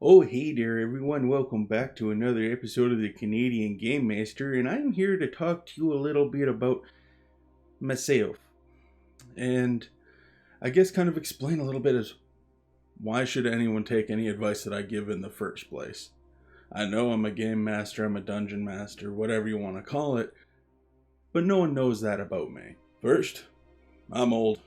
Oh, hey there, everyone. Welcome back to another episode of the Canadian Game Master, and I'm here to talk to you a little bit about myself. And I guess kind of explain a little bit as why should anyone take any advice that I give in the first place. I know I'm a game master, I'm a dungeon master, whatever you want to call it, but no one knows that about me. First, I'm old.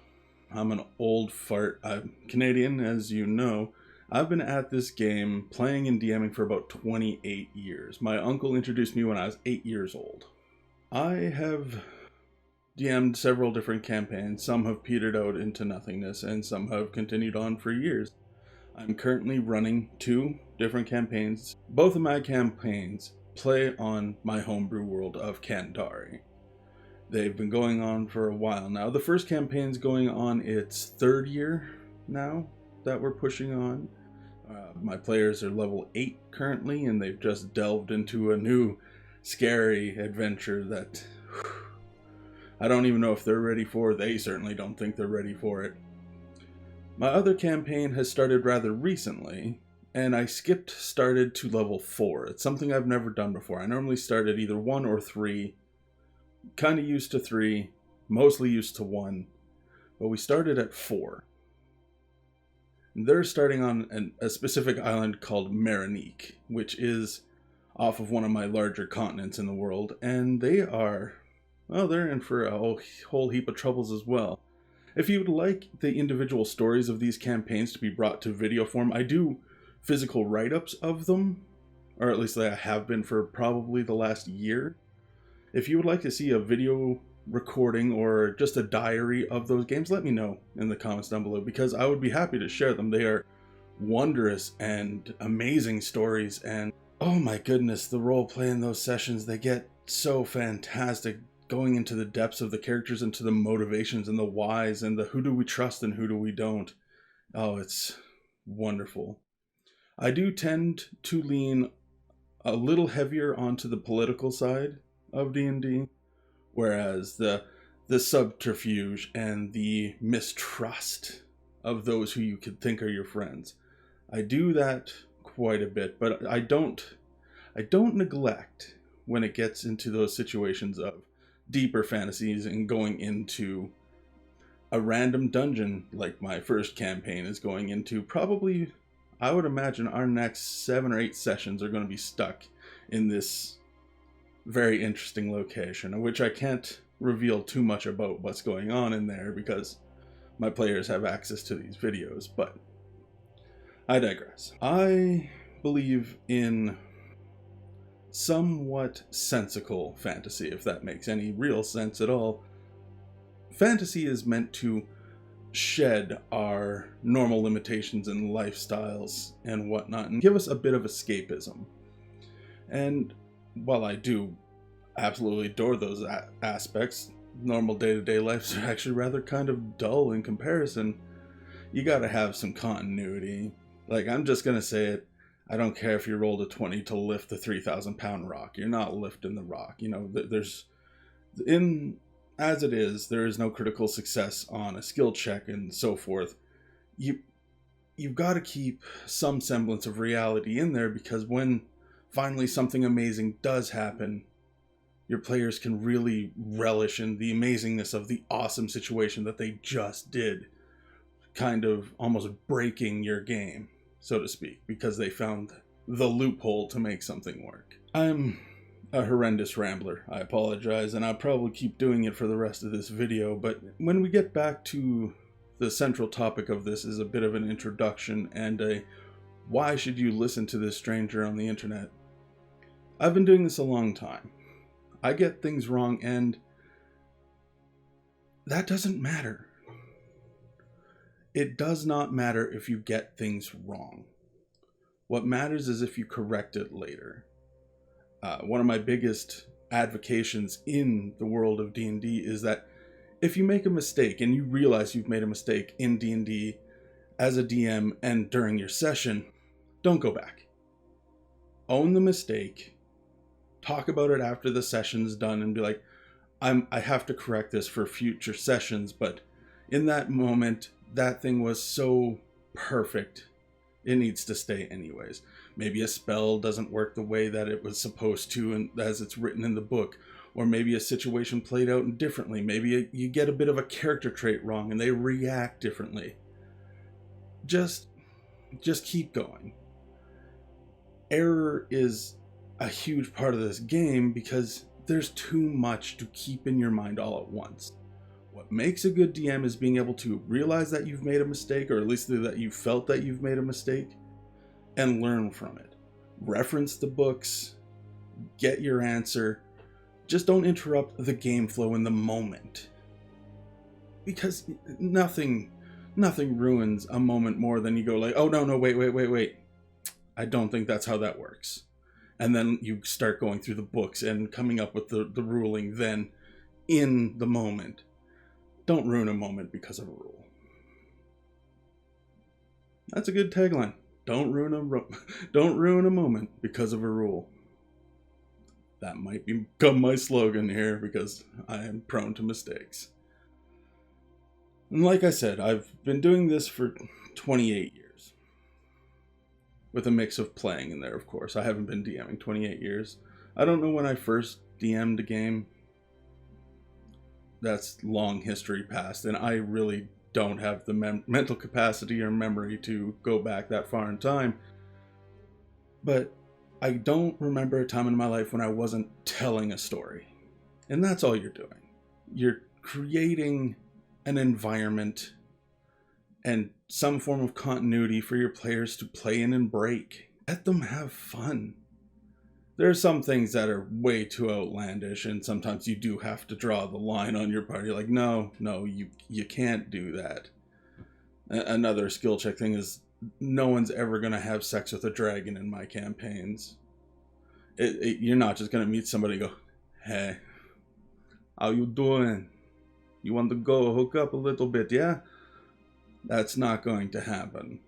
I'm an old fart. I'm Canadian, as you know. I've been at this game playing and DMing for about 28 years. My uncle introduced me when I was 8 years old. I have DM'd several different campaigns. Some have petered out into nothingness and some have continued on for years. I'm currently running 2 different campaigns. Both of my campaigns play on my homebrew world of Kandari. They've been going on for a while now. The first campaign's going on its 3rd year now that we're pushing on. My players are level 8 currently, and they've just delved into a new scary adventure that I don't even know if they're ready for. They certainly don't think they're ready for it. My other campaign has started rather recently, and I started to level 4. It's something I've never done before. I normally start at either 1 or 3, kind of used to 3, mostly used to 1, but we started at 4. They're starting on a specific island called Marinique, which is off of one of my larger continents in the world, and they're in for a whole heap of troubles as well. If you would like the individual stories of these campaigns to be brought to video form, I do physical write-ups of them, or at least I have been for probably the last year. If you would like to see a video recording or just a diary of those games, let me know in the comments down below, because I would be happy to share them. They are wondrous and amazing stories, and oh my goodness, the role play in those sessions, they get so fantastic, going into the depths of the characters, into the motivations and the whys and the who do we trust and who do we don't. Oh, it's wonderful. I do tend to lean a little heavier onto the political side of D&D, whereas the subterfuge and the mistrust of those who you could think are your friends, I do that quite a bit, but I don't neglect when it gets into those situations of deeper fantasies and going into a random dungeon like my first campaign is going into. Probably, I would imagine our next 7 or 8 sessions are going to be stuck in this very interesting location, which I can't reveal too much about what's going on in there because my players have access to these videos, but I digress. I believe in somewhat sensical fantasy, if that makes any real sense at all. Fantasy is meant to shed our normal limitations and lifestyles and whatnot and give us a bit of escapism. And while I do absolutely adore those aspects, normal day-to-day lives are actually rather kind of dull in comparison. You gotta have some continuity. Like, I'm just gonna say it, I don't care if you rolled a 20 to lift the 3,000-pound rock. You're not lifting the rock. You know, as it is, there is no critical success on a skill check and so forth. You've got to keep some semblance of reality in there, because when finally something amazing does happen, your players can really relish in the amazingness of the awesome situation that they just did, kind of almost breaking your game, so to speak, because they found the loophole to make something work. I'm a horrendous rambler, I apologize, and I'll probably keep doing it for the rest of this video, but when we get back to the central topic of this is a bit of an introduction and a why should you listen to this stranger on the internet. I've been doing this a long time. I get things wrong, and that doesn't matter. It does not matter if you get things wrong. What matters is if you correct it later. One of my biggest advocations in the world of D&D is that if you make a mistake and you realize you've made a mistake in D&D as a DM and during your session, don't go back. Own the mistake. Talk about it after the session's done and be like, I have to correct this for future sessions, but in that moment, that thing was so perfect It needs to stay anyways. Maybe a spell doesn't work the way that it was supposed to and as it's written in the book. Or maybe a situation played out differently. Maybe you get a bit of a character trait wrong and they react differently. Just keep going. Error is a huge part of this game because there's too much to keep in your mind all at once. What makes a good DM is being able to realize that you've made a mistake, or at least that you felt that you've made a mistake, and learn from it. Reference the books, get your answer. Just don't interrupt the game flow in the moment. Because nothing ruins a moment more than you go like, oh no, wait. I don't think that's how that works. And then you start going through the books and coming up with the ruling then in the moment. Don't ruin a moment because of a rule. That's a good tagline. Don't ruin a moment because of a rule. That might become my slogan here because I am prone to mistakes. And like I said, I've been doing this for 28 years. With a mix of playing in there, of course. I haven't been DMing 28 years. I don't know when I first DM'd a game. That's long history past, and I really don't have the mental capacity or memory to go back that far in time. But I don't remember a time in my life when I wasn't telling a story. And that's all you're doing. You're creating an environment and some form of continuity for your players to play in and break. Let them have fun. There are some things that are way too outlandish, and sometimes you do have to draw the line on your party. Like, no, you can't do that. Another skill check thing is no one's ever going to have sex with a dragon in my campaigns. You're not just going to meet somebody and go, hey, how you doing? You want to go hook up a little bit, yeah? That's not going to happen.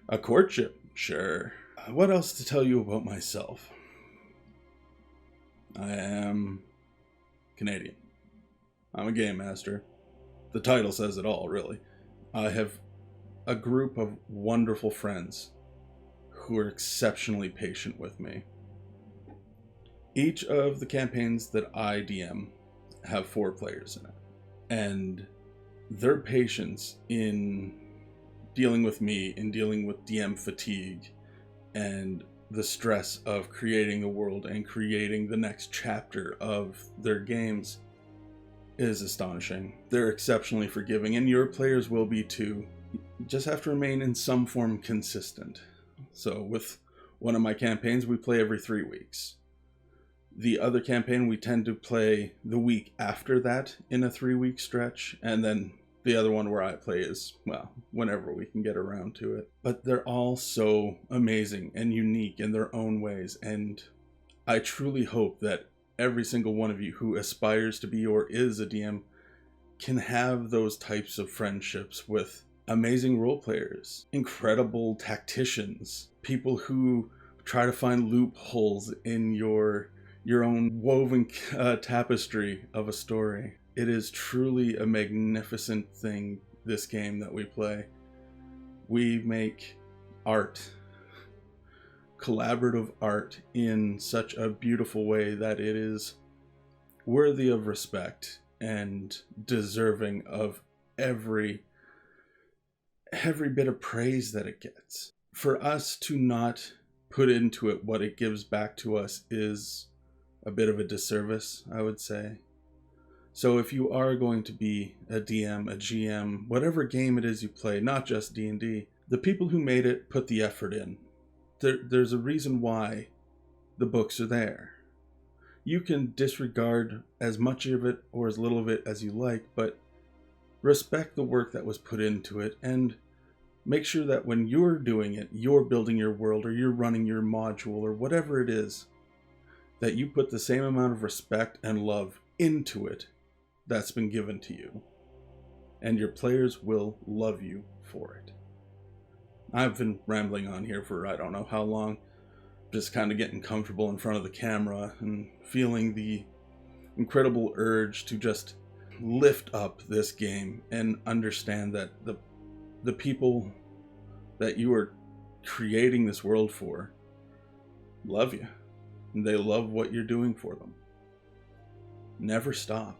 A courtship, sure. What else to tell you about myself? I am Canadian. I'm a game master. The title says it all, really. I have a group of wonderful friends who are exceptionally patient with me. Each of the campaigns that I DM have 4 players in it. And their patience in dealing with me, in dealing with DM fatigue, and the stress of creating the world and creating the next chapter of their games is astonishing. They're exceptionally forgiving, and your players will be too. You just have to remain in some form consistent. So with one of my campaigns, we play every 3 weeks. The other campaign, we tend to play the week after that in a 3-week stretch, and then the other one where I play is, well, whenever we can get around to it. But they're all so amazing and unique in their own ways, and I truly hope that every single one of you who aspires to be or is a DM can have those types of friendships with amazing role players, incredible tacticians, people who try to find loopholes in your own woven tapestry of a story. It is truly a magnificent thing, this game that we play. We make art, collaborative art, in such a beautiful way that it is worthy of respect and deserving of every bit of praise that it gets. For us to not put into it what it gives back to us is a bit of a disservice, I would say. So if you are going to be a DM, a GM, whatever game it is you play, not just D&D, the people who made it put the effort in. There's a reason why the books are there. You can disregard as much of it or as little of it as you like, but respect the work that was put into it, and make sure that when you're doing it, you're building your world or you're running your module or whatever it is, that you put the same amount of respect and love into it that's been given to you. And your players will love you for it. I've been rambling on here for I don't know how long, just kind of getting comfortable in front of the camera and feeling the incredible urge to just lift up this game and understand that the people that you are creating this world for love you. And they love what you're doing for them. Never stop.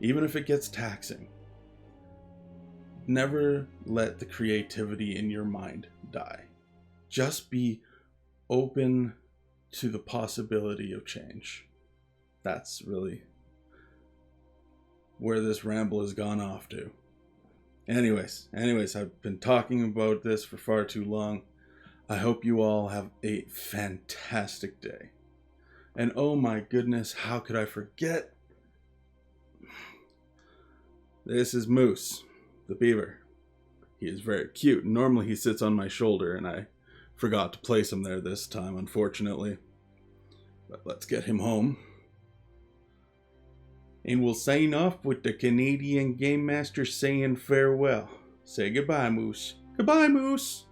Even if it gets taxing. Never let the creativity in your mind die. Just be open to the possibility of change. That's really where this ramble has gone off to. Anyways, I've been talking about this for far too long. I hope you all have a fantastic day. And oh my goodness, how could I forget? This is Moose, the beaver. He is very cute. Normally he sits on my shoulder, and I forgot to place him there this time, unfortunately. But let's get him home. And we'll sign off with the Canadian Game Master saying farewell. Say goodbye, Moose. Goodbye, Moose.